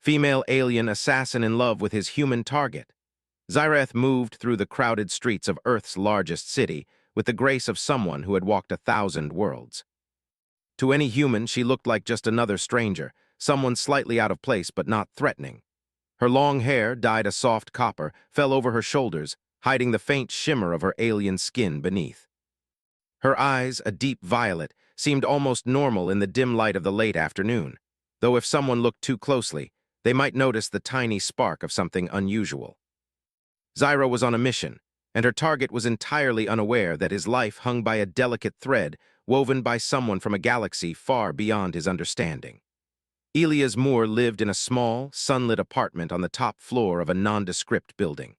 Female alien assassin in love with his human target. Zyreth moved through the crowded streets of Earth's largest city with the grace of someone who had walked 1,000 worlds. To any human, she looked like just another stranger, someone slightly out of place but not threatening. Her long hair, dyed a soft copper, fell over her shoulders, hiding the faint shimmer of her alien skin beneath. Her eyes, a deep violet, seemed almost normal in the dim light of the late afternoon, though if someone looked too closely, they might notice the tiny spark of something unusual. Zyra was on a mission, and her target was entirely unaware that his life hung by a delicate thread woven by someone from a galaxy far beyond his understanding. Elias Moore lived in a small, sunlit apartment on the top floor of a nondescript building.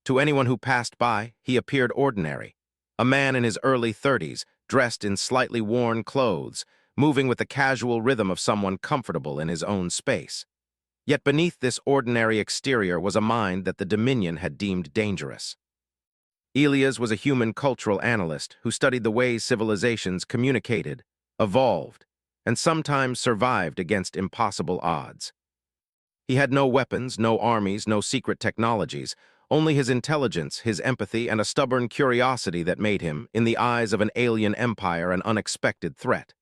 To anyone who passed by, he appeared ordinary, a man in his early 30s, dressed in slightly worn clothes, moving with the casual rhythm of someone comfortable in his own space. Yet beneath this ordinary exterior was a mind that the Dominion had deemed dangerous. Elias was a human cultural analyst who studied the ways civilizations communicated, evolved, and sometimes survived against impossible odds. He had no weapons, no armies, no secret technologies, only his intelligence, his empathy, and a stubborn curiosity that made him, in the eyes of an alien empire, an unexpected threat.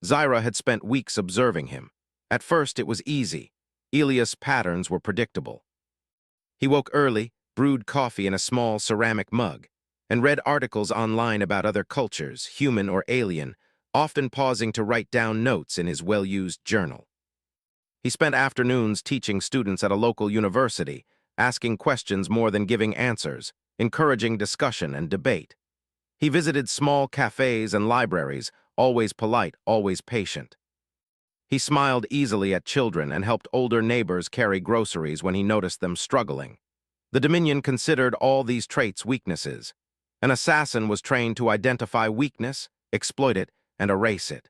Zyra had spent weeks observing him. At first, it was easy. Elias' patterns were predictable. He woke early, brewed coffee in a small ceramic mug, and read articles online about other cultures, human or alien, often pausing to write down notes in his well-used journal. He spent afternoons teaching students at a local university, asking questions more than giving answers, encouraging discussion and debate. He visited small cafes and libraries, always polite, always patient. He smiled easily at children and helped older neighbors carry groceries when he noticed them struggling. The Dominion considered all these traits weaknesses. An assassin was trained to identify weakness, exploit it, and erase it.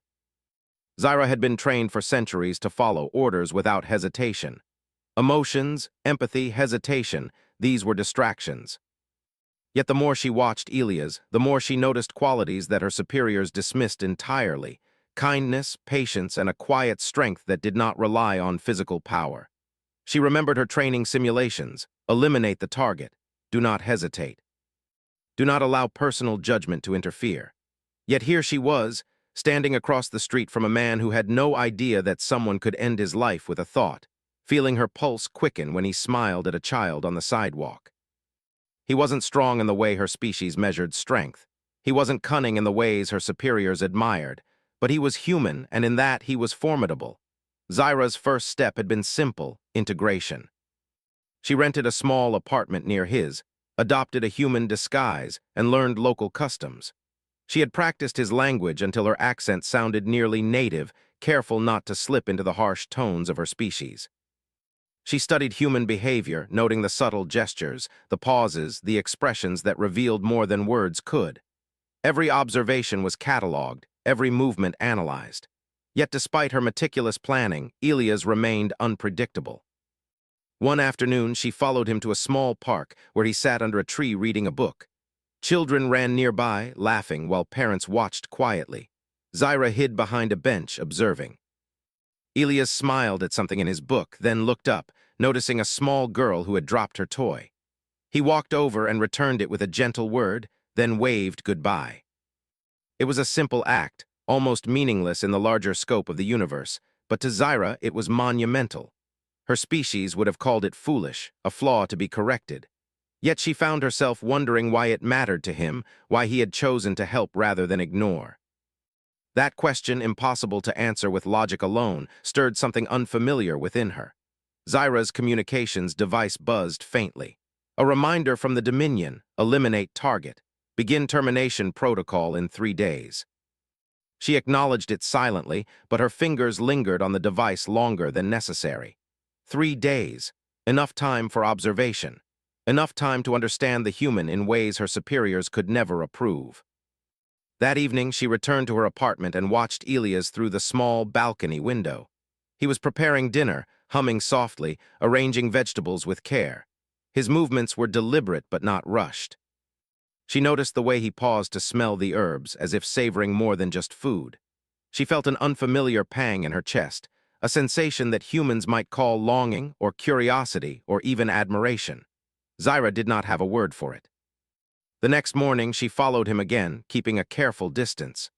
Zyra had been trained for centuries to follow orders without hesitation. Emotions, empathy, hesitation, these were distractions. Yet the more she watched Elias, the more she noticed qualities that her superiors dismissed entirely: kindness, patience, and a quiet strength that did not rely on physical power. She remembered her training simulations: eliminate the target, do not hesitate. Do not allow personal judgment to interfere. Yet here she was, standing across the street from a man who had no idea that someone could end his life with a thought, feeling her pulse quicken when he smiled at a child on the sidewalk. He wasn't strong in the way her species measured strength. He wasn't cunning in the ways her superiors admired, but he was human, and in that he was formidable. Zyra's first step had been simple: integration. She rented a small apartment near his, adopted a human disguise, and learned local customs. She had practiced his language until her accent sounded nearly native, careful not to slip into the harsh tones of her species. She studied human behavior, noting the subtle gestures, the pauses, the expressions that revealed more than words could. Every observation was catalogued, every movement analyzed. Yet despite her meticulous planning, Elias remained unpredictable. One afternoon, she followed him to a small park where he sat under a tree reading a book. Children ran nearby, laughing, while parents watched quietly. Zyra hid behind a bench, observing. Elias smiled at something in his book, then looked up, noticing a small girl who had dropped her toy. He walked over and returned it with a gentle word, then waved goodbye. It was a simple act, almost meaningless in the larger scope of the universe, but to Zyra it was monumental. Her species would have called it foolish, a flaw to be corrected. Yet she found herself wondering why it mattered to him, why he had chosen to help rather than ignore. That question, impossible to answer with logic alone, stirred something unfamiliar within her. Zyra's communications device buzzed faintly. A reminder from the Dominion: eliminate target, begin termination protocol in 3 days. She acknowledged it silently, but her fingers lingered on the device longer than necessary. 3 days, enough time for observation, enough time to understand the human in ways her superiors could never approve. That evening, she returned to her apartment and watched Elias through the small balcony window. He was preparing dinner, humming softly, arranging vegetables with care. His movements were deliberate but not rushed. She noticed the way he paused to smell the herbs, as if savoring more than just food. She felt an unfamiliar pang in her chest, a sensation that humans might call longing or curiosity or even admiration. Zyra did not have a word for it. The next morning, she followed him again, keeping a careful distance.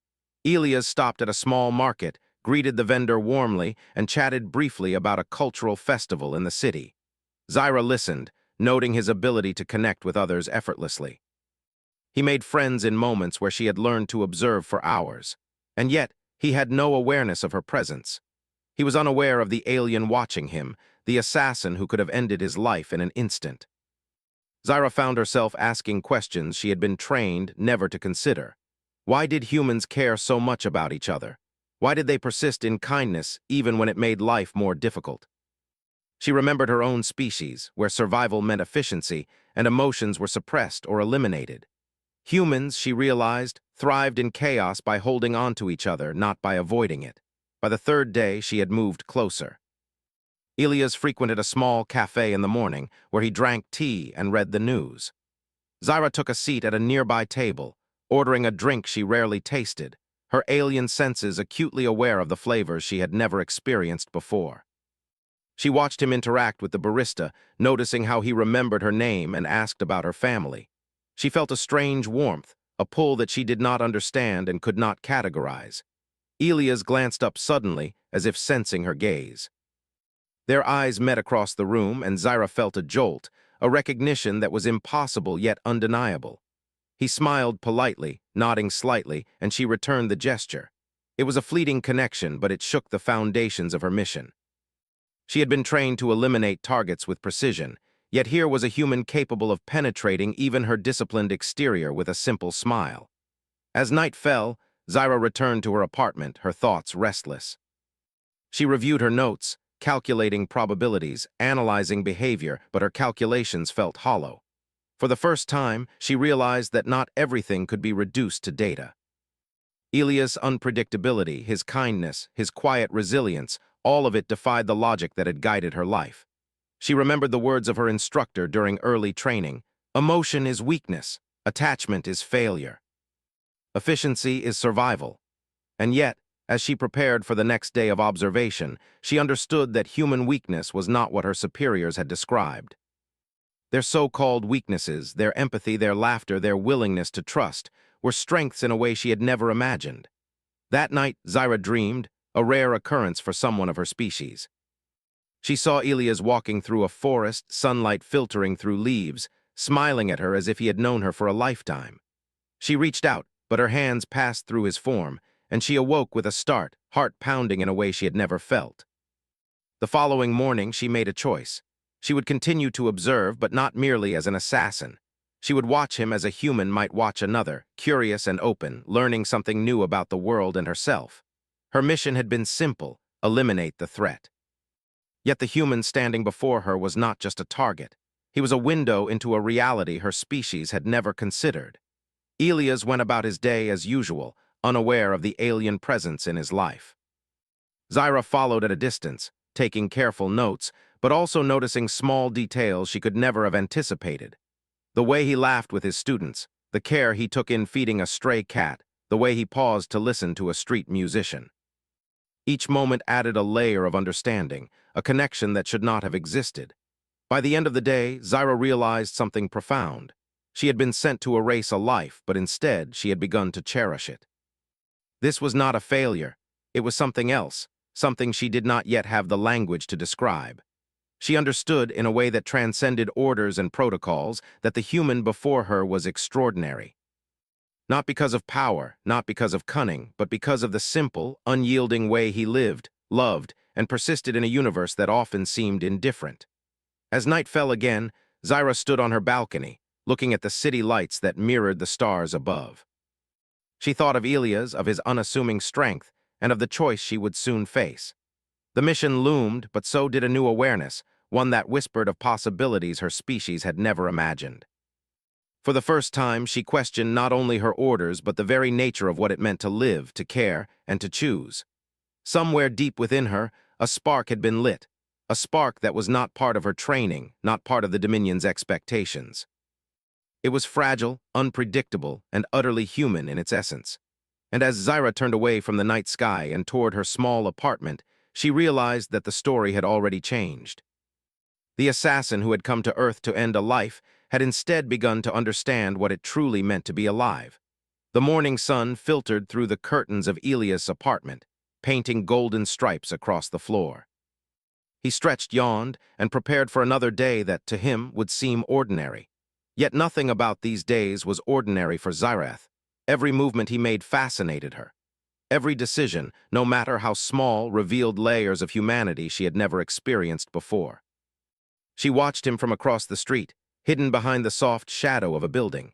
Elias stopped at a small market, greeted the vendor warmly, and chatted briefly about a cultural festival in the city. Zyra listened, noting his ability to connect with others effortlessly. He made friends in moments where she had learned to observe for hours. And yet, he had no awareness of her presence. He was unaware of the alien watching him, the assassin who could have ended his life in an instant. Zyra found herself asking questions she had been trained never to consider. Why did humans care so much about each other? Why did they persist in kindness even when it made life more difficult? She remembered her own species, where survival meant efficiency and emotions were suppressed or eliminated. Humans, she realized, thrived in chaos by holding on to each other, not by avoiding it. By the third day, she had moved closer. Elias frequented a small cafe in the morning, where he drank tea and read the news. Zyra took a seat at a nearby table, ordering a drink she rarely tasted, her alien senses acutely aware of the flavors she had never experienced before. She watched him interact with the barista, noticing how he remembered her name and asked about her family. She felt a strange warmth, a pull that she did not understand and could not categorize. Elias glanced up suddenly, as if sensing her gaze. Their eyes met across the room, and Zyra felt a jolt, a recognition that was impossible yet undeniable. He smiled politely, nodding slightly, and she returned the gesture. It was a fleeting connection, but it shook the foundations of her mission. She had been trained to eliminate targets with precision, yet here was a human capable of penetrating even her disciplined exterior with a simple smile. As night fell, Zyra returned to her apartment, her thoughts restless. She reviewed her notes, calculating probabilities, analyzing behavior, but her calculations felt hollow. For the first time, she realized that not everything could be reduced to data. Elias' unpredictability, his kindness, his quiet resilience, all of it defied the logic that had guided her life. She remembered the words of her instructor during early training: emotion is weakness, attachment is failure, efficiency is survival. And yet, as she prepared for the next day of observation, she understood that human weakness was not what her superiors had described. Their so-called weaknesses, their empathy, their laughter, their willingness to trust, were strengths in a way she had never imagined. That night, Zyra dreamed, a rare occurrence for someone of her species. She saw Elias walking through a forest, sunlight filtering through leaves, smiling at her as if he had known her for a lifetime. She reached out, but her hands passed through his form, and she awoke with a start, heart pounding in a way she had never felt. The following morning, she made a choice. She would continue to observe, but not merely as an assassin. She would watch him as a human might watch another, curious and open, learning something new about the world and herself. Her mission had been simple: eliminate the threat. Yet the human standing before her was not just a target. He was a window into a reality her species had never considered. Elias went about his day as usual, unaware of the alien presence in his life. Zyra followed at a distance, taking careful notes, but also noticing small details she could never have anticipated. The way he laughed with his students, the care he took in feeding a stray cat, the way he paused to listen to a street musician. Each moment added a layer of understanding, a connection that should not have existed. By the end of the day, Zyra realized something profound. She had been sent to erase a life, but instead she had begun to cherish it. This was not a failure. It was something else, something she did not yet have the language to describe. She understood, in a way that transcended orders and protocols, that the human before her was extraordinary. Not because of power, not because of cunning, but because of the simple, unyielding way he lived, loved, and persisted in a universe that often seemed indifferent. As night fell again, Zyra stood on her balcony, looking at the city lights that mirrored the stars above. She thought of Elias, of his unassuming strength, and of the choice she would soon face. The mission loomed, but so did a new awareness, one that whispered of possibilities her species had never imagined. For the first time, she questioned not only her orders, but the very nature of what it meant to live, to care, and to choose. Somewhere deep within her, a spark had been lit, a spark that was not part of her training, not part of the Dominion's expectations. It was fragile, unpredictable, and utterly human in its essence. And as Zyra turned away from the night sky and toward her small apartment, she realized that the story had already changed. The assassin who had come to Earth to end a life had instead begun to understand what it truly meant to be alive. The morning sun filtered through the curtains of Elias' apartment, painting golden stripes across the floor. He stretched, yawned, and prepared for another day that, to him, would seem ordinary. Yet nothing about these days was ordinary for Zareth. Every movement he made fascinated her. Every decision, no matter how small, revealed layers of humanity she had never experienced before. She watched him from across the street, hidden behind the soft shadow of a building.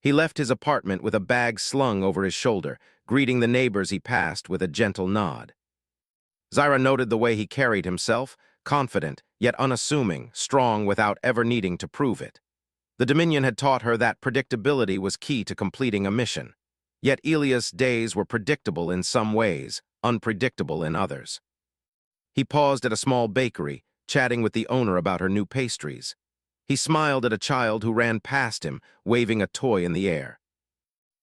He left his apartment with a bag slung over his shoulder, greeting the neighbors he passed with a gentle nod. Zyra noted the way he carried himself, confident, yet unassuming, strong without ever needing to prove it. The Dominion had taught her that predictability was key to completing a mission. Yet Elias' days were predictable in some ways, unpredictable in others. He paused at a small bakery, chatting with the owner about her new pastries. He smiled at a child who ran past him, waving a toy in the air.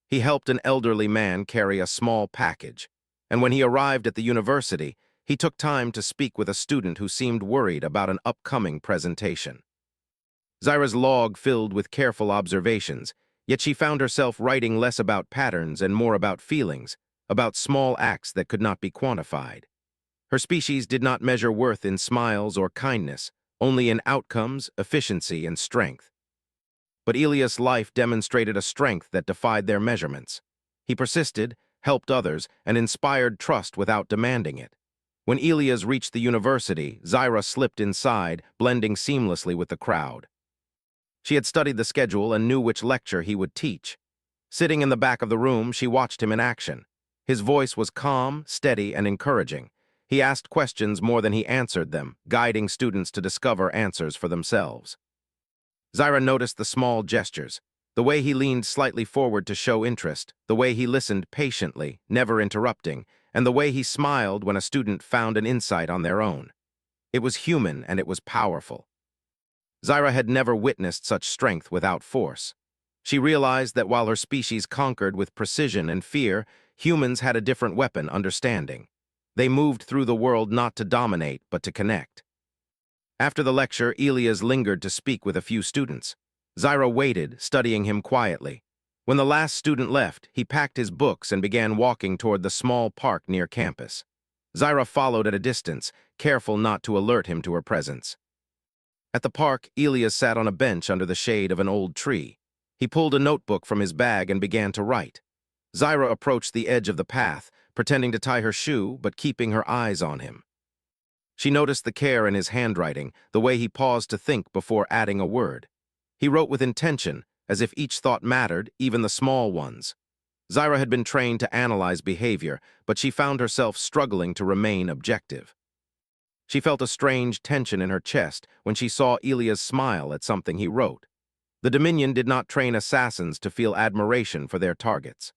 He helped an elderly man carry a small package, and when he arrived at the university, he took time to speak with a student who seemed worried about an upcoming presentation. Zyra's log filled with careful observations, yet she found herself writing less about patterns and more about feelings, about small acts that could not be quantified. Her species did not measure worth in smiles or kindness, only in outcomes, efficiency, and strength. But Elias' life demonstrated a strength that defied their measurements. He persisted, helped others, and inspired trust without demanding it. When Elias reached the university, Zyra slipped inside, blending seamlessly with the crowd. She had studied the schedule and knew which lecture he would teach. Sitting in the back of the room, she watched him in action. His voice was calm, steady, and encouraging. He asked questions more than he answered them, guiding students to discover answers for themselves. Zyra noticed the small gestures, the way he leaned slightly forward to show interest, the way he listened patiently, never interrupting, and the way he smiled when a student found an insight on their own. It was human and it was powerful. Zyra had never witnessed such strength without force. She realized that while her species conquered with precision and fear, humans had a different weapon, understanding. They moved through the world not to dominate, but to connect. After the lecture, Elias lingered to speak with a few students. Zyra waited, studying him quietly. When the last student left, he packed his books and began walking toward the small park near campus. Zyra followed at a distance, careful not to alert him to her presence. At the park, Elias sat on a bench under the shade of an old tree. He pulled a notebook from his bag and began to write. Zyra approached the edge of the path, pretending to tie her shoe, but keeping her eyes on him. She noticed the care in his handwriting, the way he paused to think before adding a word. He wrote with intention, as if each thought mattered, even the small ones. Zyra had been trained to analyze behavior, but she found herself struggling to remain objective. She felt a strange tension in her chest when she saw Elias smile at something he wrote. The Dominion did not train assassins to feel admiration for their targets.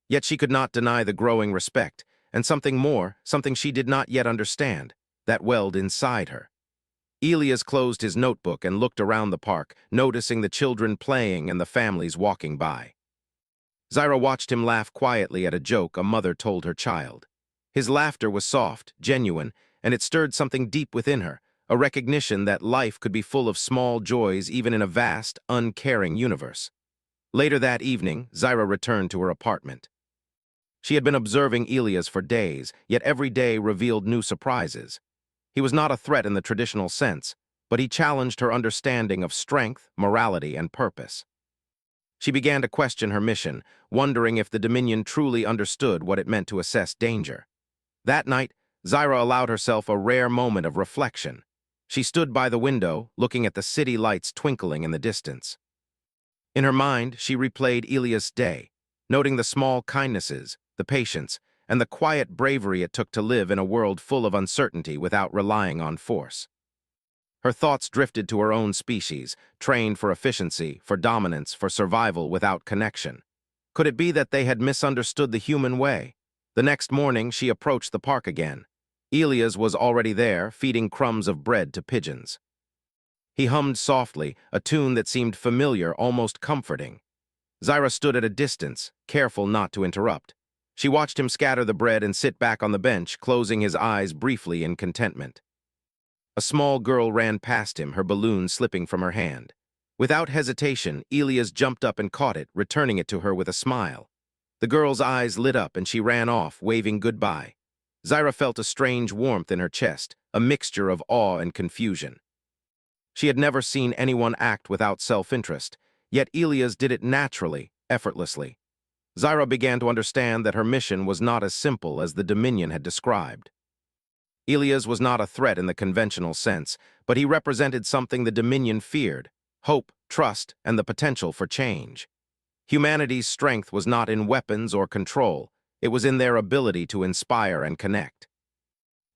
Yet she could not deny the growing respect, and something more, something she did not yet understand, that welled inside her. Elias closed his notebook and looked around the park, noticing the children playing and the families walking by. Zyra watched him laugh quietly at a joke a mother told her child. His laughter was soft, genuine, and it stirred something deep within her, a recognition that life could be full of small joys even in a vast, uncaring universe. Later that evening, Zyra returned to her apartment. She had been observing Elias for days, yet every day revealed new surprises. He was not a threat in the traditional sense, but he challenged her understanding of strength, morality, and purpose. She began to question her mission, wondering if the Dominion truly understood what it meant to assess danger. That night, Zyra allowed herself a rare moment of reflection. She stood by the window, looking at the city lights twinkling in the distance. In her mind, she replayed Elias' day, noting the small kindnesses, the patience, and the quiet bravery it took to live in a world full of uncertainty without relying on force. Her thoughts drifted to her own species, trained for efficiency, for dominance, for survival without connection. Could it be that they had misunderstood the human way? The next morning, she approached the park again. Elias was already there, feeding crumbs of bread to pigeons. He hummed softly, a tune that seemed familiar, almost comforting. Zyra stood at a distance, careful not to interrupt. She watched him scatter the bread and sit back on the bench, closing his eyes briefly in contentment. A small girl ran past him, her balloon slipping from her hand. Without hesitation, Elias jumped up and caught it, returning it to her with a smile. The girl's eyes lit up and she ran off, waving goodbye. Zyra felt a strange warmth in her chest, a mixture of awe and confusion. She had never seen anyone act without self-interest, yet Elias did it naturally, effortlessly. Zyra began to understand that her mission was not as simple as the Dominion had described. Elias was not a threat in the conventional sense, but he represented something the Dominion feared: hope, trust, and the potential for change. Humanity's strength was not in weapons or control, it was in their ability to inspire and connect.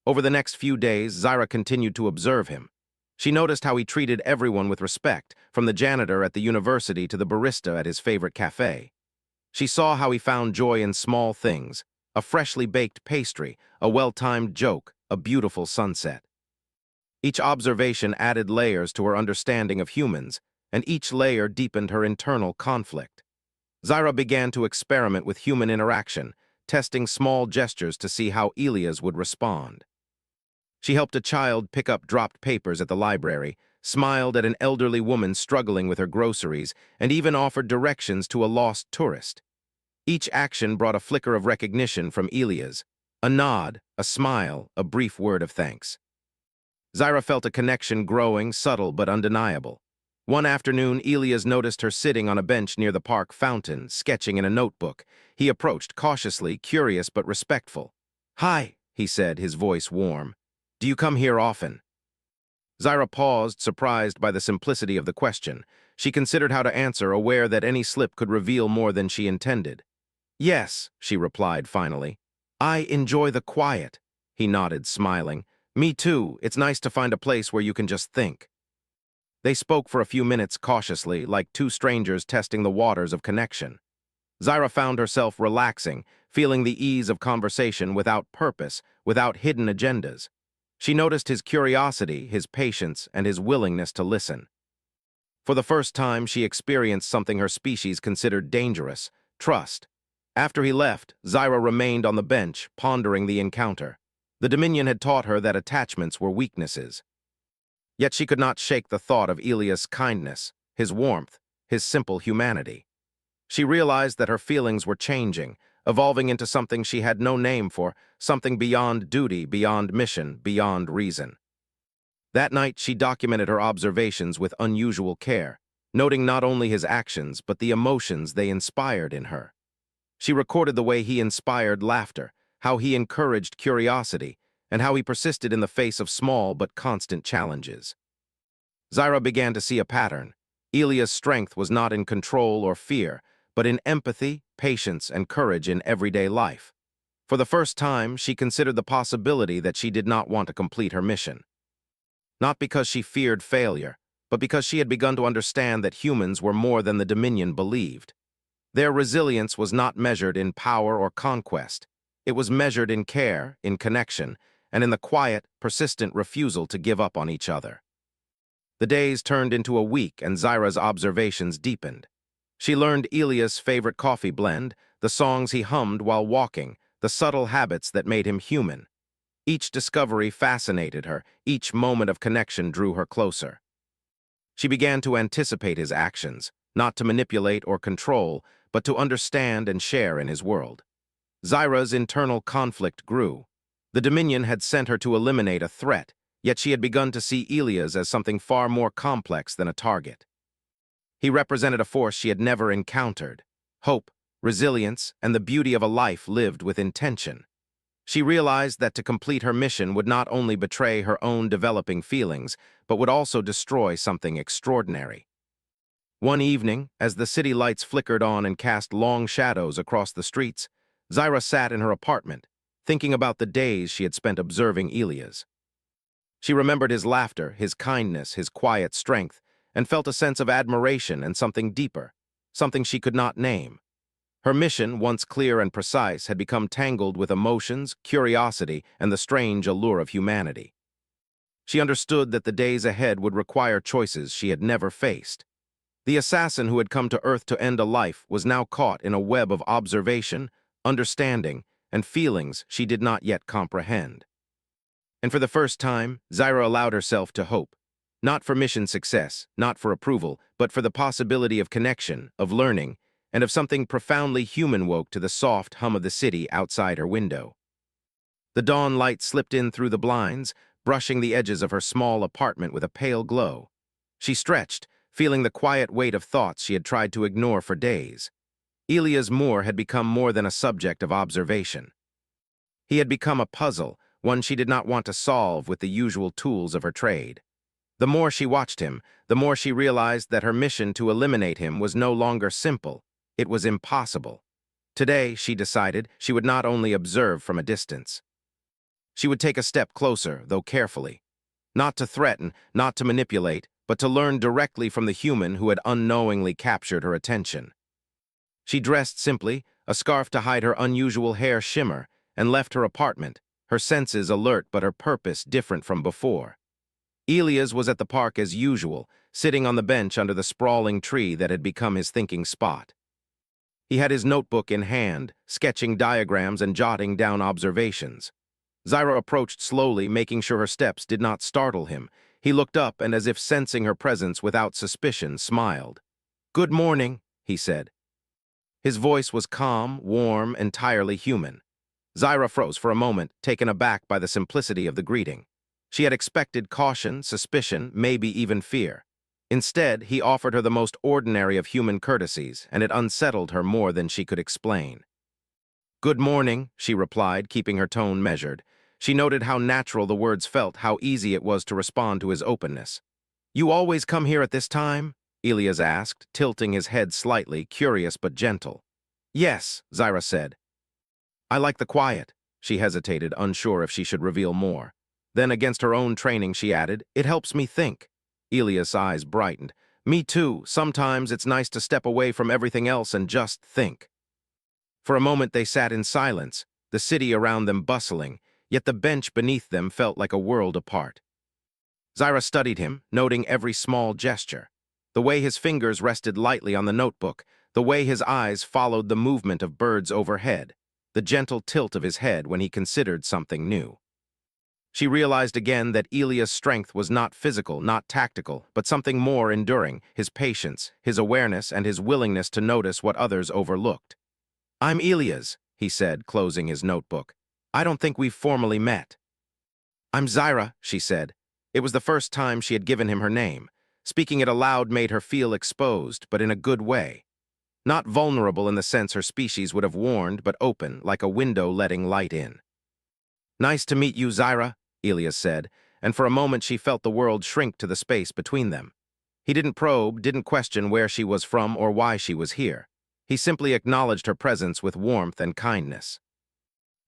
Over the next few days, Zyra continued to observe him. She noticed how he treated everyone with respect, from the janitor at the university to the barista at his favorite cafe. She saw how he found joy in small things: a freshly baked pastry, a well-timed joke, a beautiful sunset. Each observation added layers to her understanding of humans, and each layer deepened her internal conflict. Zyra began to experiment with human interaction, testing small gestures to see how Elias would respond. She helped a child pick up dropped papers at the library, smiled at an elderly woman struggling with her groceries, and even offered directions to a lost tourist. Each action brought a flicker of recognition from Elias: a nod, a smile, a brief word of thanks. Zyra felt a connection growing, subtle but undeniable. One afternoon, Elias noticed her sitting on a bench near the park fountain, sketching in a notebook. He approached cautiously, curious but respectful. "Hi," he said, his voice warm. "Do you come here often?" Zyra paused, surprised by the simplicity of the question. She considered how to answer, aware that any slip could reveal more than she intended. "Yes," she replied finally. "I enjoy the quiet." He nodded, smiling. "Me too. It's nice to find a place where you can just think." They spoke for a few minutes cautiously, like two strangers testing the waters of connection. Zyra found herself relaxing, feeling the ease of conversation without purpose, without hidden agendas. She noticed his curiosity, his patience, and his willingness to listen. For the first time, she experienced something her species considered dangerous: trust. After he left, Zyra remained on the bench, pondering the encounter. The Dominion had taught her that attachments were weaknesses. Yet she could not shake the thought of Elias' kindness, his warmth, his simple humanity. She realized that her feelings were changing, evolving into something she had no name for, something beyond duty, beyond mission, beyond reason. That night, she documented her observations with unusual care, noting not only his actions, but the emotions they inspired in her. She recorded the way he inspired laughter, how he encouraged curiosity, and how he persisted in the face of small but constant challenges. Zyra began to see a pattern. Elias' strength was not in control or fear, but in empathy, patience, and courage in everyday life. For the first time, she considered the possibility that she did not want to complete her mission. Not because she feared failure, but because she had begun to understand that humans were more than the Dominion believed. Their resilience was not measured in power or conquest. It was measured in care, in connection, and in the quiet, persistent refusal to give up on each other. The days turned into a week, and Zyra's observations deepened. She learned Elias' favorite coffee blend, the songs he hummed while walking, the subtle habits that made him human. Each discovery fascinated her, each moment of connection drew her closer. She began to anticipate his actions, not to manipulate or control, but to understand and share in his world. Zyra's internal conflict grew. The Dominion had sent her to eliminate a threat, yet she had begun to see Elias as something far more complex than a target. He represented a force she had never encountered: hope, resilience, and the beauty of a life lived with intention. She realized that to complete her mission would not only betray her own developing feelings, but would also destroy something extraordinary. One evening, as the city lights flickered on and cast long shadows across the streets, Zyra sat in her apartment, thinking about the days she had spent observing Elias. She remembered his laughter, his kindness, his quiet strength, and felt a sense of admiration and something deeper, something she could not name. Her mission, once clear and precise, had become tangled with emotions, curiosity, and the strange allure of humanity. She understood that the days ahead would require choices she had never faced. The assassin who had come to Earth to end a life was now caught in a web of observation, understanding, and feelings she did not yet comprehend. And for the first time, Zyra allowed herself to hope. Not for mission success, not for approval, but for the possibility of connection, of learning, and of something profoundly human woke to the soft hum of the city outside her window. The dawn light slipped in through the blinds, brushing the edges of her small apartment with a pale glow. She stretched, feeling the quiet weight of thoughts she had tried to ignore for days. Elias Moore had become more than a subject of observation. He had become a puzzle, one she did not want to solve with the usual tools of her trade. The more she watched him, the more she realized that her mission to eliminate him was no longer simple. It was impossible. Today, she decided, she would not only observe from a distance. She would take a step closer, though carefully. Not to threaten, not to manipulate, but to learn directly from the human who had unknowingly captured her attention. She dressed simply, a scarf to hide her unusual hair shimmer, and left her apartment, her senses alert but her purpose different from before. Elias was at the park as usual, sitting on the bench under the sprawling tree that had become his thinking spot. He had his notebook in hand, sketching diagrams and jotting down observations. Zyra approached slowly, making sure her steps did not startle him. He looked up and, as if sensing her presence without suspicion, smiled. "Good morning," he said. His voice was calm, warm, entirely human. Zyra froze for a moment, taken aback by the simplicity of the greeting. She had expected caution, suspicion, maybe even fear. Instead, he offered her the most ordinary of human courtesies, and it unsettled her more than she could explain. "Good morning," she replied, keeping her tone measured. She noted how natural the words felt, how easy it was to respond to his openness. "You always come here at this time?" Elias asked, tilting his head slightly, curious but gentle. "Yes," Zyra said. "I like the quiet." She hesitated, unsure if she should reveal more. Then, against her own training, she added, "It helps me think." Elias' eyes brightened. "Me too. Sometimes it's nice to step away from everything else and just think." For a moment they sat in silence, the city around them bustling, yet the bench beneath them felt like a world apart. Zyra studied him, noting every small gesture. The way his fingers rested lightly on the notebook, the way his eyes followed the movement of birds overhead, the gentle tilt of his head when he considered something new. She realized again that Elias' strength was not physical, not tactical, but something more enduring, his patience, his awareness, and his willingness to notice what others overlooked. "I'm Elias," he said, closing his notebook. "I don't think we've formally met." "I'm Zyra," she said. It was the first time she had given him her name. Speaking it aloud made her feel exposed, but in a good way. Not vulnerable in the sense her species would have warned, but open, like a window letting light in. "Nice to meet you, Zyra," Elias said, and for a moment she felt the world shrink to the space between them. He didn't probe, didn't question where she was from or why she was here. He simply acknowledged her presence with warmth and kindness.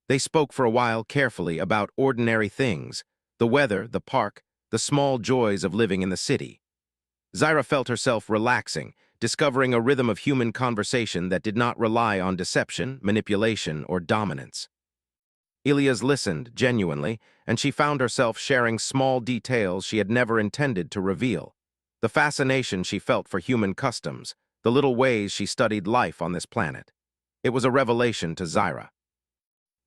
They spoke for a while carefully about ordinary things, the weather, the park, the small joys of living in the city. Zyra felt herself relaxing, discovering a rhythm of human conversation that did not rely on deception, manipulation, or dominance. Elias listened, genuinely, and she found herself sharing small details she had never intended to reveal. The fascination she felt for human customs, the little ways she studied life on this planet. It was a revelation to Zyra.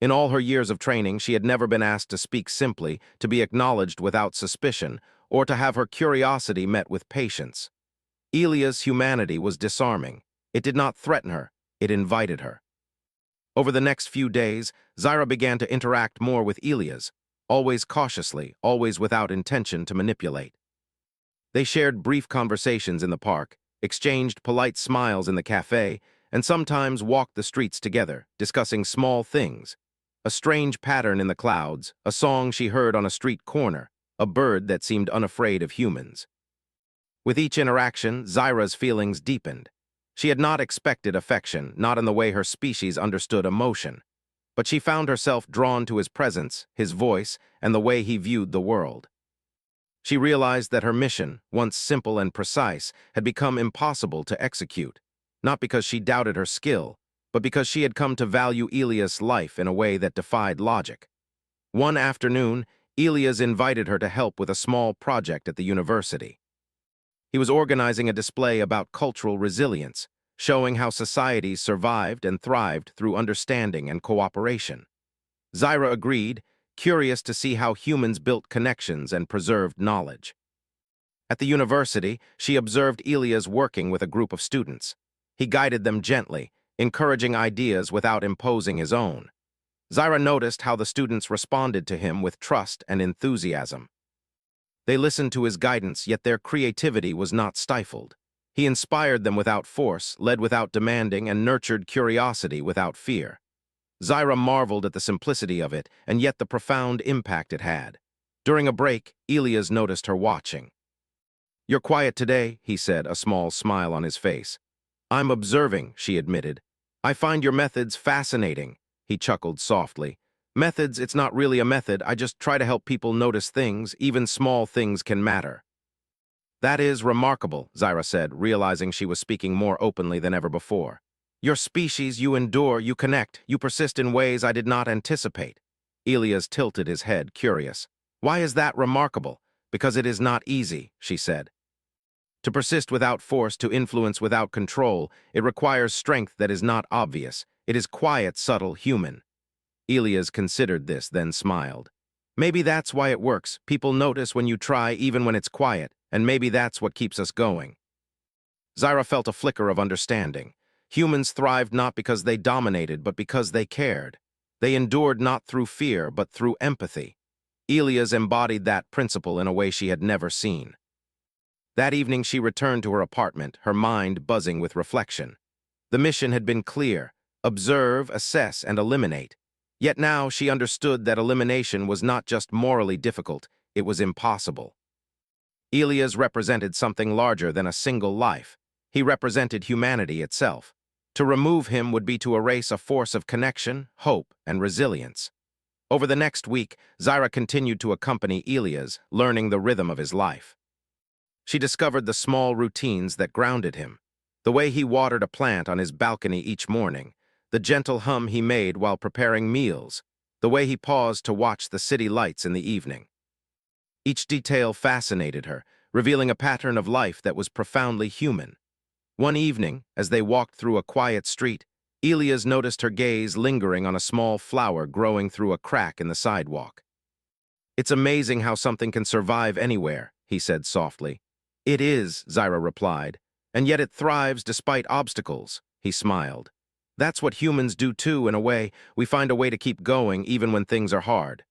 In all her years of training, she had never been asked to speak simply, to be acknowledged without suspicion, or to have her curiosity met with patience. Elias' humanity was disarming. It did not threaten her, it invited her. Over the next few days, Zyra began to interact more with Elias, always cautiously, always without intention to manipulate. They shared brief conversations in the park, exchanged polite smiles in the cafe, and sometimes walked the streets together, discussing small things. A strange pattern in the clouds, a song she heard on a street corner, a bird that seemed unafraid of humans. With each interaction, Zyra's feelings deepened. She had not expected affection, not in the way her species understood emotion. But she found herself drawn to his presence, his voice, and the way he viewed the world. She realized that her mission, once simple and precise, had become impossible to execute, not because she doubted her skill, but because she had come to value Elias' life in a way that defied logic. One afternoon, Elias invited her to help with a small project at the university. He was organizing a display about cultural resilience, showing how societies survived and thrived through understanding and cooperation. Zyra agreed, curious to see how humans built connections and preserved knowledge. At the university, she observed Elias working with a group of students. He guided them gently, encouraging ideas without imposing his own. Zyra noticed how the students responded to him with trust and enthusiasm. They listened to his guidance, yet their creativity was not stifled. He inspired them without force, led without demanding, and nurtured curiosity without fear. Zyra marveled at the simplicity of it, and yet the profound impact it had. During a break, Elias noticed her watching. "You're quiet today," he said, a small smile on his face. "I'm observing," she admitted. "I find your methods fascinating." He chuckled softly. "Methods, it's not really a method. I just try to help people notice things. Even small things can matter." "That is remarkable," Zyra said, realizing she was speaking more openly than ever before. "Your species, you endure, you connect, you persist in ways I did not anticipate." Elias tilted his head, curious. "Why is that remarkable?" "Because it is not easy," she said. "To persist without force, to influence without control, it requires strength that is not obvious. It is quiet, subtle, human." Elias considered this, then smiled. "Maybe that's why it works. People notice when you try, even when it's quiet, and maybe that's what keeps us going." Zyra felt a flicker of understanding. Humans thrived not because they dominated, but because they cared. They endured not through fear, but through empathy. Elias embodied that principle in a way she had never seen. That evening she returned to her apartment, her mind buzzing with reflection. The mission had been clear: observe, assess, and eliminate. Yet now she understood that elimination was not just morally difficult, it was impossible. Elias represented something larger than a single life. He represented humanity itself. To remove him would be to erase a force of connection, hope, and resilience. Over the next week, Zyra continued to accompany Elias, learning the rhythm of his life. She discovered the small routines that grounded him: the way he watered a plant on his balcony each morning, the gentle hum he made while preparing meals, the way he paused to watch the city lights in the evening. Each detail fascinated her, revealing a pattern of life that was profoundly human. One evening, as they walked through a quiet street, Elias noticed her gaze lingering on a small flower growing through a crack in the sidewalk. "It's amazing how something can survive anywhere," he said softly. "It is," Zyra replied, "and yet it thrives despite obstacles." He smiled. "That's what humans do too, in a way. We find a way to keep going even when things are hard."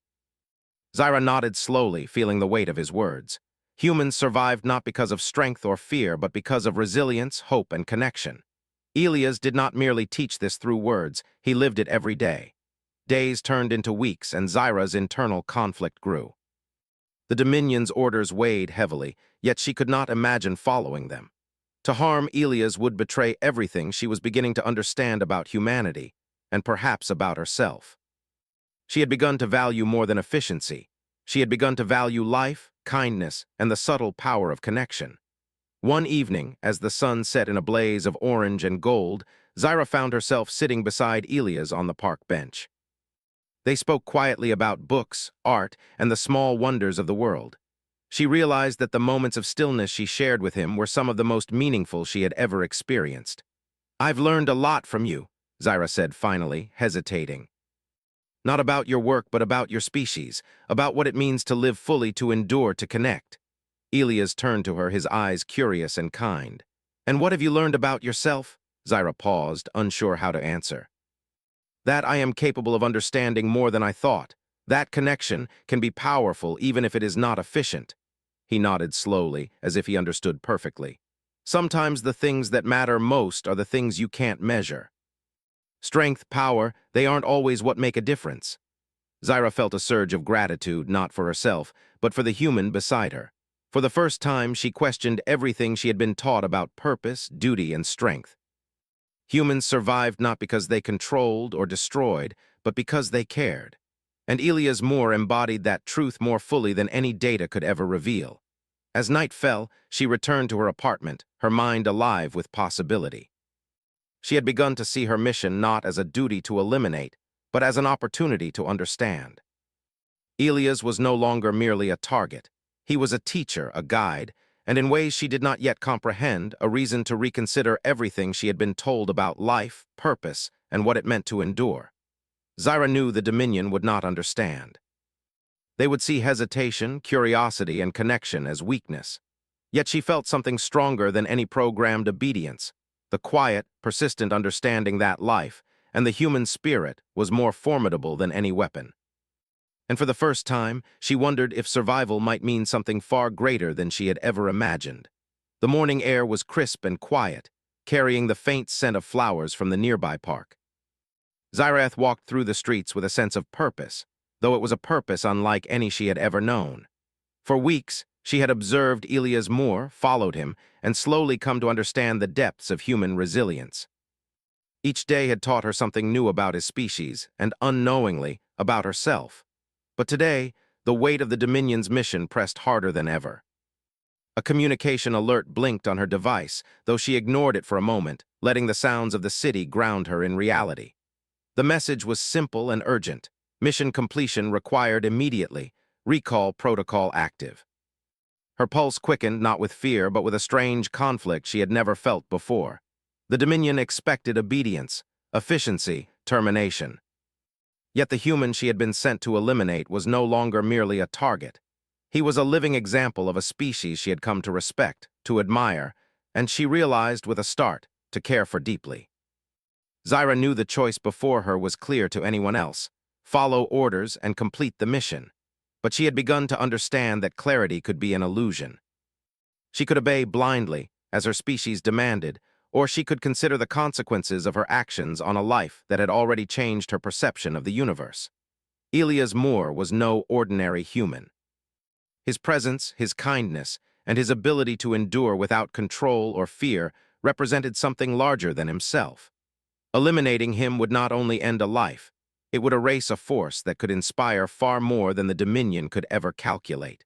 Zyra nodded slowly, feeling the weight of his words. Humans survived not because of strength or fear, but because of resilience, hope, and connection. Elias did not merely teach this through words, he lived it every day. Days turned into weeks, and Zyra's internal conflict grew. The Dominion's orders weighed heavily, yet she could not imagine following them. To harm Elias would betray everything she was beginning to understand about humanity, and perhaps about herself. She had begun to value more than efficiency. She had begun to value life, kindness, and the subtle power of connection. One evening, as the sun set in a blaze of orange and gold, Zyra found herself sitting beside Elias on the park bench. They spoke quietly about books, art, and the small wonders of the world. She realized that the moments of stillness she shared with him were some of the most meaningful she had ever experienced. "I've learned a lot from you," Zyra said finally, hesitating. "Not about your work, but about your species, about what it means to live fully, to endure, to connect." Elias turned to her, his eyes curious and kind. "And what have you learned about yourself?" Zyra paused, unsure how to answer. "That I am capable of understanding more than I thought. That connection can be powerful even if it is not efficient." He nodded slowly, as if he understood perfectly. "Sometimes the things that matter most are the things you can't measure. Strength, power, they aren't always what make a difference." Zyra felt a surge of gratitude, not for herself, but for the human beside her. For the first time, she questioned everything she had been taught about purpose, duty, and strength. Humans survived not because they controlled or destroyed, but because they cared. And Elias Moore embodied that truth more fully than any data could ever reveal. As night fell, she returned to her apartment, her mind alive with possibility. She had begun to see her mission not as a duty to eliminate, but as an opportunity to understand. Elias was no longer merely a target. He was a teacher, a guide, and in ways she did not yet comprehend, a reason to reconsider everything she had been told about life, purpose, and what it meant to endure. Zyra knew the Dominion would not understand. They would see hesitation, curiosity, and connection as weakness. Yet she felt something stronger than any programmed obedience, the quiet, persistent understanding that life, and the human spirit, was more formidable than any weapon. And for the first time, she wondered if survival might mean something far greater than she had ever imagined. The morning air was crisp and quiet, carrying the faint scent of flowers from the nearby park. Zyrath walked through the streets with a sense of purpose, though it was a purpose unlike any she had ever known. For weeks, she had observed Elias Moore, followed him, and slowly come to understand the depths of human resilience. Each day had taught her something new about his species, and unknowingly, about herself. But today, the weight of the Dominion's mission pressed harder than ever. A communication alert blinked on her device, though she ignored it for a moment, letting the sounds of the city ground her in reality. The message was simple and urgent. Mission completion required immediately. Recall protocol active. Her pulse quickened not with fear, but with a strange conflict she had never felt before. The Dominion expected obedience, efficiency, termination. Yet the human she had been sent to eliminate was no longer merely a target. He was a living example of a species she had come to respect, to admire, and she realized with a start, to care for deeply. Zyra knew the choice before her was clear to anyone else: follow orders and complete the mission. But she had begun to understand that clarity could be an illusion. She could obey blindly, as her species demanded, or she could consider the consequences of her actions on a life that had already changed her perception of the universe. Elias Moore was no ordinary human. His presence, his kindness, and his ability to endure without control or fear represented something larger than himself. Eliminating him would not only end a life, it would erase a force that could inspire far more than the Dominion could ever calculate.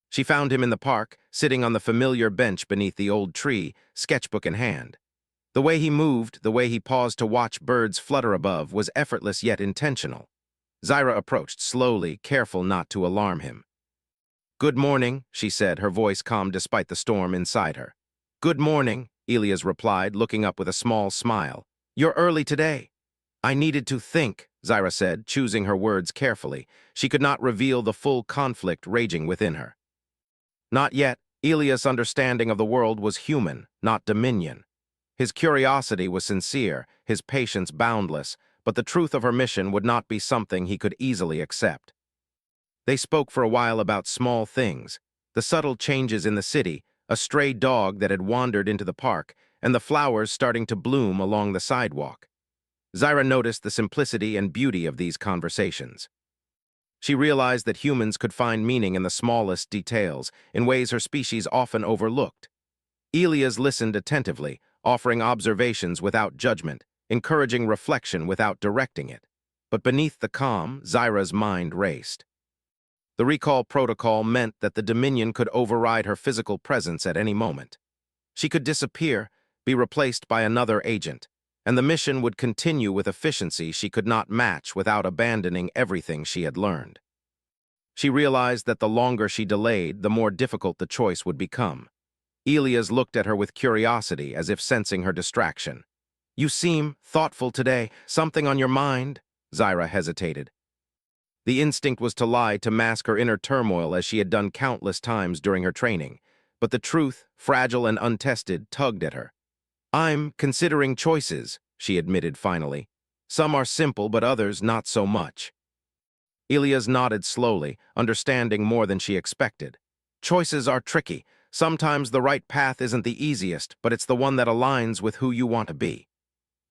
She found him in the park, sitting on the familiar bench beneath the old tree, sketchbook in hand. The way he moved, the way he paused to watch birds flutter above, was effortless yet intentional. Zyra approached slowly, careful not to alarm him. "Good morning," she said, her voice calm despite the storm inside her. "Good morning," Elias replied, looking up with a small smile. "You're early today." "I needed to think," Zyra said, choosing her words carefully. She could not reveal the full conflict raging within her. Not yet. Elias' understanding of the world was human, not Dominion. His curiosity was sincere, his patience boundless, but the truth of her mission would not be something he could easily accept. They spoke for a while about small things: the subtle changes in the city, a stray dog that had wandered into the park, and the flowers starting to bloom along the sidewalk. Zyra noticed the simplicity and beauty of these conversations. She realized that humans could find meaning in the smallest details, in ways her species often overlooked. Elias listened attentively, offering observations without judgment, encouraging reflection without directing it. But beneath the calm, Zyra's mind raced. The recall protocol meant that the Dominion could override her physical presence at any moment. She could disappear, be replaced by another agent, and the mission would continue with efficiency she could not match without abandoning everything she had learned. She realized that the longer she delayed, the more difficult the choice would become. Elias looked at her with curiosity, as if sensing her distraction. "You seem thoughtful today. Something on your mind?" Zyra hesitated. The instinct was to lie, to mask her inner turmoil as she had done countless times during her training. But the truth, fragile and untested, tugged at her. "I'm considering choices," she admitted finally. "Some are simple, but others not so much." Elias nodded slowly, understanding more than she expected. "Choices are tricky. Sometimes the right path isn't the easiest, but it's the one that aligns with who you want to be."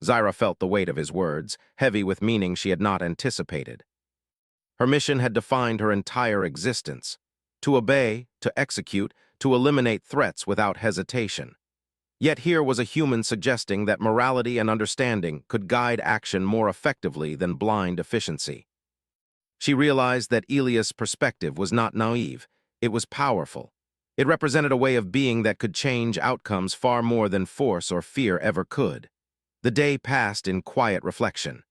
Zyra felt the weight of his words, heavy with meaning she had not anticipated. Her mission had defined her entire existence: to obey, to execute, to eliminate threats without hesitation. Yet here was a human suggesting that morality and understanding could guide action more effectively than blind efficiency. She realized that Elias' perspective was not naive, it was powerful. It represented a way of being that could change outcomes far more than force or fear ever could. The day passed in quiet reflection.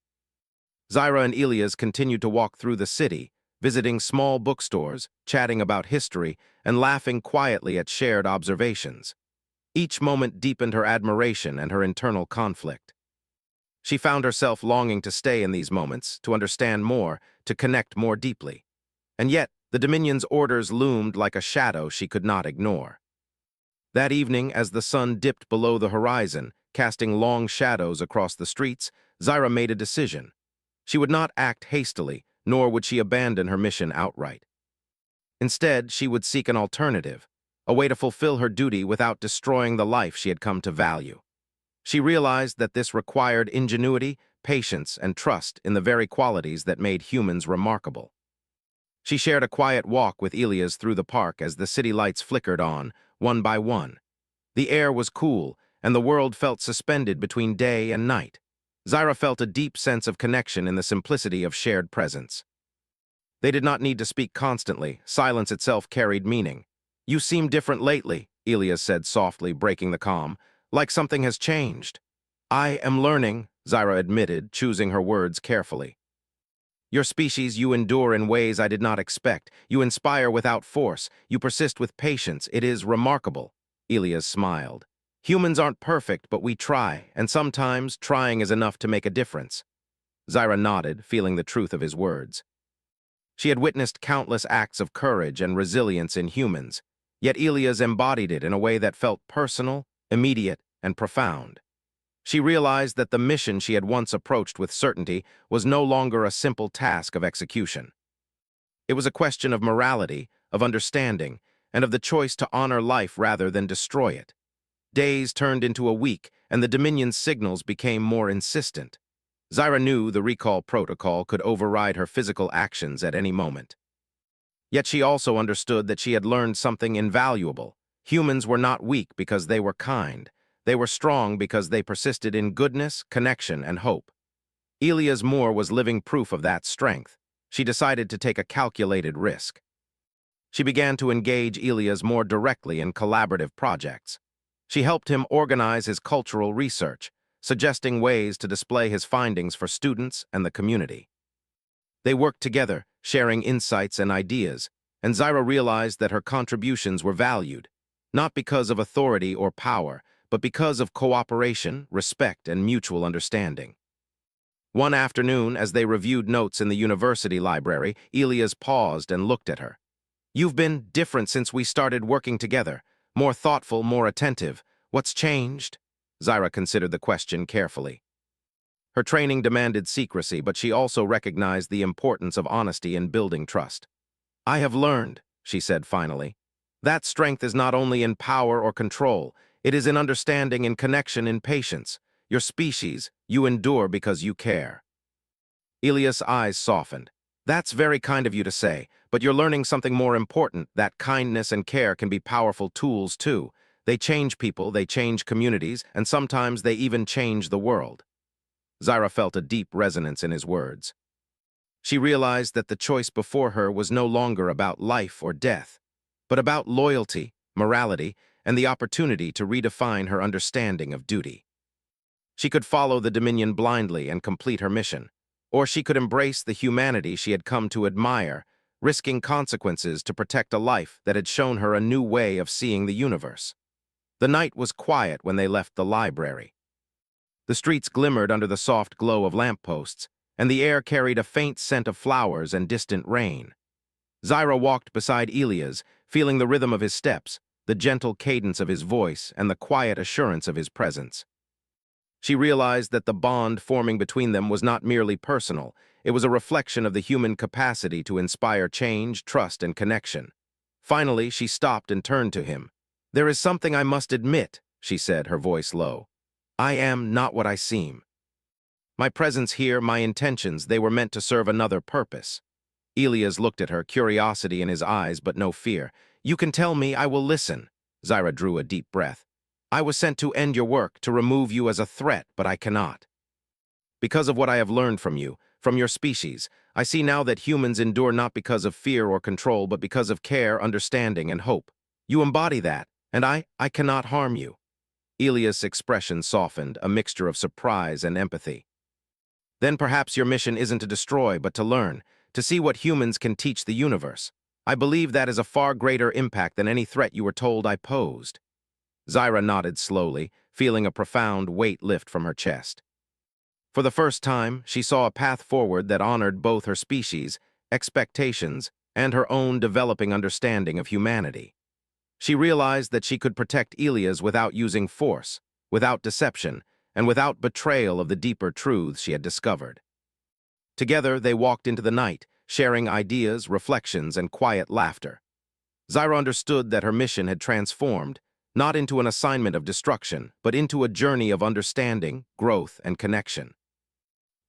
Zyra and Elias continued to walk through the city, visiting small bookstores, chatting about history, and laughing quietly at shared observations. Each moment deepened her admiration and her internal conflict. She found herself longing to stay in these moments, to understand more, to connect more deeply. And yet, the Dominion's orders loomed like a shadow she could not ignore. That evening, as the sun dipped below the horizon, casting long shadows across the streets, Zyra made a decision. She would not act hastily, nor would she abandon her mission outright. Instead, she would seek an alternative, a way to fulfill her duty without destroying the life she had come to value. She realized that this required ingenuity, patience, and trust in the very qualities that made humans remarkable. She shared a quiet walk with Elias through the park as the city lights flickered on, one by one. The air was cool, and the world felt suspended between day and night. Zyra felt a deep sense of connection in the simplicity of shared presence. They did not need to speak constantly. Silence itself carried meaning. "You seem different lately," Elias said softly, breaking the calm, "like something has changed." "I am learning," Zyra admitted, choosing her words carefully. "Your species, you endure in ways I did not expect. You inspire without force. You persist with patience. It is remarkable." Elias smiled. "Humans aren't perfect, but we try, and sometimes trying is enough to make a difference." Zyra nodded, feeling the truth of his words. She had witnessed countless acts of courage and resilience in humans, yet Elias embodied it in a way that felt personal, immediate, and profound. She realized that the mission she had once approached with certainty was no longer a simple task of execution. It was a question of morality, of understanding, and of the choice to honor life rather than destroy it. Days turned into a week, and the Dominion's signals became more insistent. Zyra knew the recall protocol could override her physical actions at any moment. Yet she also understood that she had learned something invaluable. Humans were not weak because they were kind. They were strong because they persisted in goodness, connection, and hope. Elias Moore was living proof of that strength. She decided to take a calculated risk. She began to engage Elias more directly in collaborative projects. She helped him organize his cultural research, suggesting ways to display his findings for students and the community. They worked together, sharing insights and ideas, and Zyra realized that her contributions were valued, not because of authority or power, but because of cooperation, respect, and mutual understanding. One afternoon, as they reviewed notes in the university library, Elias paused and looked at her. "You've been different since we started working together, more thoughtful, more attentive. What's changed?" Zyra considered the question carefully. Her training demanded secrecy, but she also recognized the importance of honesty in building trust. "I have learned," she said finally, "that strength is not only in power or control, it is in understanding, in connection, in patience. Your species, you endure because you care." Elias' eyes softened. "That's very kind of you to say, but you're learning something more important, that kindness and care can be powerful tools too. They change people, they change communities, and sometimes they even change the world." Zyra felt a deep resonance in his words. She realized that the choice before her was no longer about life or death, but about loyalty, morality, and the opportunity to redefine her understanding of duty. She could follow the Dominion blindly and complete her mission, or she could embrace the humanity she had come to admire, risking consequences to protect a life that had shown her a new way of seeing the universe. The night was quiet when they left the library. The streets glimmered under the soft glow of lampposts, and the air carried a faint scent of flowers and distant rain. Zyra walked beside Elias, feeling the rhythm of his steps, the gentle cadence of his voice, and the quiet assurance of his presence. She realized that the bond forming between them was not merely personal, it was a reflection of the human capacity to inspire change, trust, and connection. Finally, she stopped and turned to him. "There is something I must admit," she said, her voice low. "I am not what I seem. My presence here, my intentions, they were meant to serve another purpose." Elias looked at her, curiosity in his eyes, but no fear. "You can tell me, I will listen." Zyra drew a deep breath. "I was sent to end your work, to remove you as a threat, but I cannot. Because of what I have learned from you, from your species, I see now that humans endure not because of fear or control, but because of care, understanding, and hope. You embody that, and I cannot harm you." Elias' expression softened, a mixture of surprise and empathy. "Then perhaps your mission isn't to destroy, but to learn, to see what humans can teach the universe. I believe that is a far greater impact than any threat you were told I posed." Zyra nodded slowly, feeling a profound weight lift from her chest. For the first time, she saw a path forward that honored both her species, expectations, and her own developing understanding of humanity. She realized that she could protect Elias without using force, without deception, and without betrayal of the deeper truths she had discovered. Together, they walked into the night, sharing ideas, reflections, and quiet laughter. Zyra understood that her mission had transformed, not into an assignment of destruction, but into a journey of understanding, growth, and connection.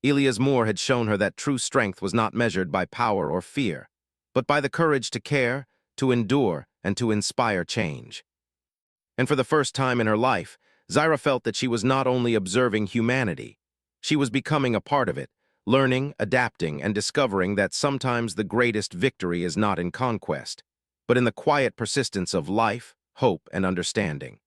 Elias Moore had shown her that true strength was not measured by power or fear, but by the courage to care, to endure, and to inspire change. And for the first time in her life, Zyra felt that she was not only observing humanity, she was becoming a part of it, learning, adapting, and discovering that sometimes the greatest victory is not in conquest, but in the quiet persistence of life, hope, and understanding.